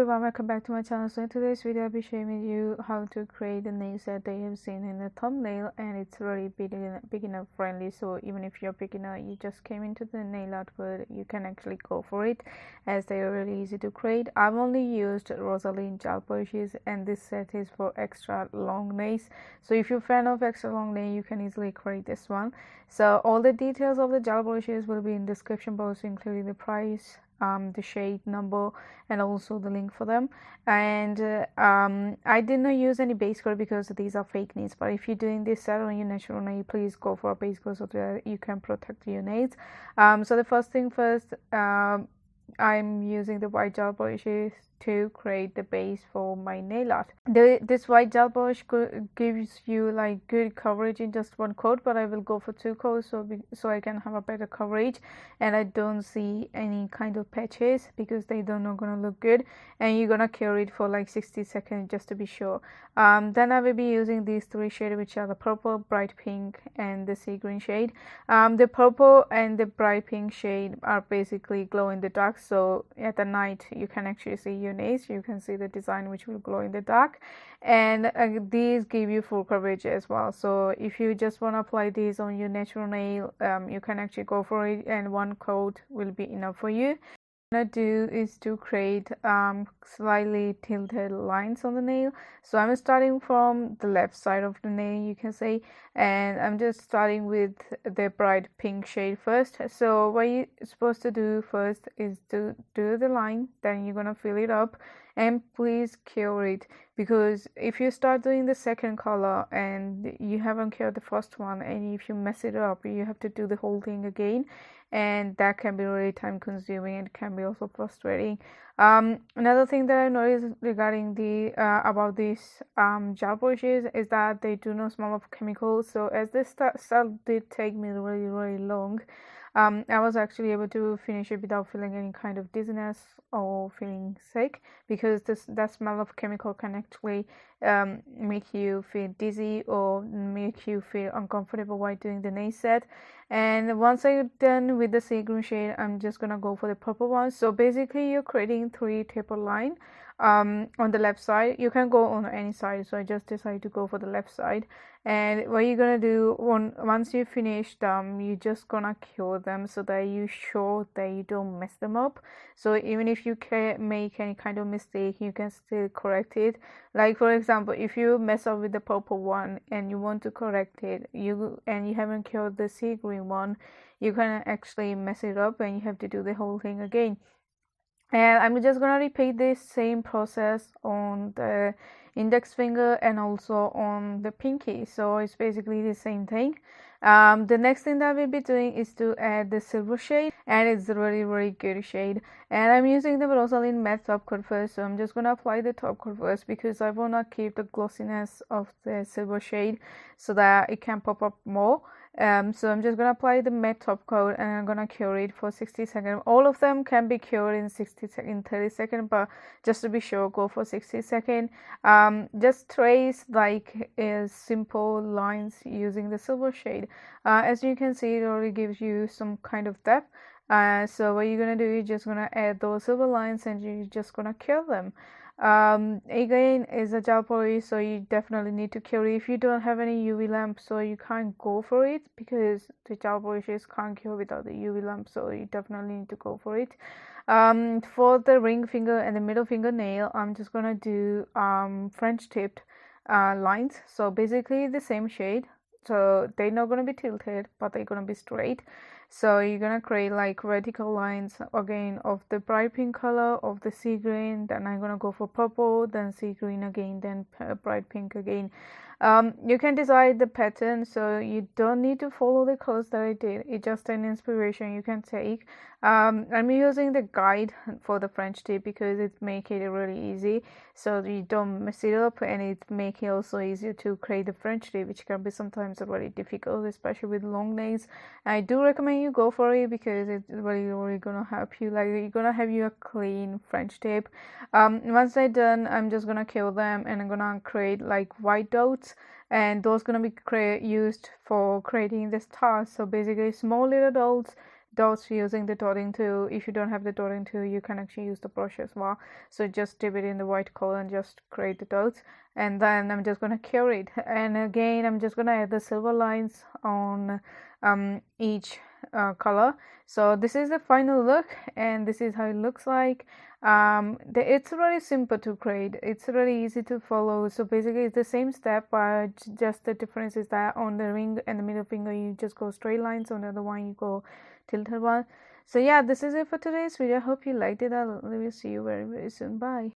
everyone, welcome back to my channel. So in today's video I'll be showing you how to create the nail set that you have seen in the thumbnail, and it's really beginner friendly. So even if you're a beginner, you just came into the nail art world, you can actually go for it, as they are really easy to create. I've only used Rosalind gel polishes, and this set is for extra long nails. So if you're a fan of extra long nail, you can easily create this one. So all the details of the gel polishes will be in description box, including the price, the shade number, and also the link for them. And I did not use any base coat because these are fake nails, but if you're doing this set on your natural nail, please go for a base coat so that you can protect your nails. So the first thing first, I'm using the white gel polishes to create the base for my nail art. This white gel polish gives you like good coverage in just one coat, but I will go for two coats so I can have a better coverage and I don't see any kind of patches, because they don't not gonna look good, and you're gonna cure it for like 60 seconds just to be sure. Then I will be using these three shades, which are the purple, bright pink, and the sea green shade. The purple and the bright pink shade are basically glow in the dark, so at the night you can actually see your nails, you can see the design which will glow in the dark, and these give you full coverage as well. So if you just want to apply these on your natural nail, you can actually go for it, and one coat will be enough for you. What I'm gonna do is to create slightly tilted lines on the nail. So I'm starting from the left side of the nail, you can say, and I'm just starting with the bright pink shade first. So what you're supposed to do first is to do the line, then you're gonna fill it up, and please cure it, because if you start doing the second color and you haven't cured the first one, and if you mess it up, you have to do the whole thing again, and that can be really time consuming and can be also frustrating. Another thing that I noticed regarding the about these gel polishes is that they do not smell of chemicals. So as this style did take me really long, I was actually able to finish it without feeling any kind of dizziness or feeling sick, because that smell of chemical can actually make you feel dizzy or make you feel uncomfortable while doing the nail set. And once I'm done with the sea green shade, I'm just gonna go for the purple one. So basically you're creating three taper line on the left side. You can go on any side, so I just decided to go for the left side. And what you're gonna do once you finish them, you're just gonna cure them so that you sure that you don't mess them up. So even if you can make any kind of mistake, you can still correct it. Like for example, if you mess up with the purple one and you want to correct it, you haven't cured the sea green one, you can actually mess it up and you have to do the whole thing again. And I'm just gonna repeat this same process on the index finger and also on the pinky, so it's basically the same thing. The next thing that we'll be doing is to add the silver shade, and it's a really good shade, and I'm using the Rosalind matte top coat first. So I'm just gonna apply the top coat first because I wanna keep the glossiness of the silver shade so that it can pop up more. So I'm just gonna apply the matte top coat and I'm gonna cure it for 60 seconds. All of them can be cured in 30 seconds, but just to be sure, go for 60 seconds. Just trace like simple lines using the silver shade. As you can see, it already gives you some kind of depth. So what you're gonna do is just gonna add those silver lines and you're just gonna cure them. Again, is a gel polish, so you definitely need to cure it. If you don't have any UV lamp, so you can't go for it, because the gel polishes can't cure without the UV lamp, so you definitely need to go for it. For the ring finger and the middle fingernail, I'm just gonna do French tipped lines. So basically the same shade, so they're not gonna be tilted, but they're gonna be straight. So you're gonna create like vertical lines again of the bright pink color, of the sea green, then I'm gonna go for purple, then sea green again, then bright pink again. You can decide the pattern, so you don't need to follow the colors that I did. It's just an inspiration you can take. I'm using the guide for the French tip because it make it really easy, so you don't mess it up, and it make it also easier to create the French tip, which can be sometimes really difficult, especially with long nails. I do recommend you go for it because it's really gonna help you. Like, you're gonna have you a clean French tip. Once I'm done, I'm just gonna kill them and I'm gonna create like white dots, and those gonna be used for creating the stars. So basically small little dots dots using the dotting tool. If you don't have the dotting tool, you can actually use the brush as well. So just dip it in the white color and just create the dots, and then I'm just gonna cure it. And again, I'm just gonna add the silver lines on each color. So this is the final look, and this is how it looks like. It's really simple to create, it's really easy to follow. So basically it's the same step, but just the difference is that on the ring and the middle finger you just go straight lines, on the other one you go tilted one. So yeah, this is it for today's video. I hope you liked it. I will see you very soon. Bye.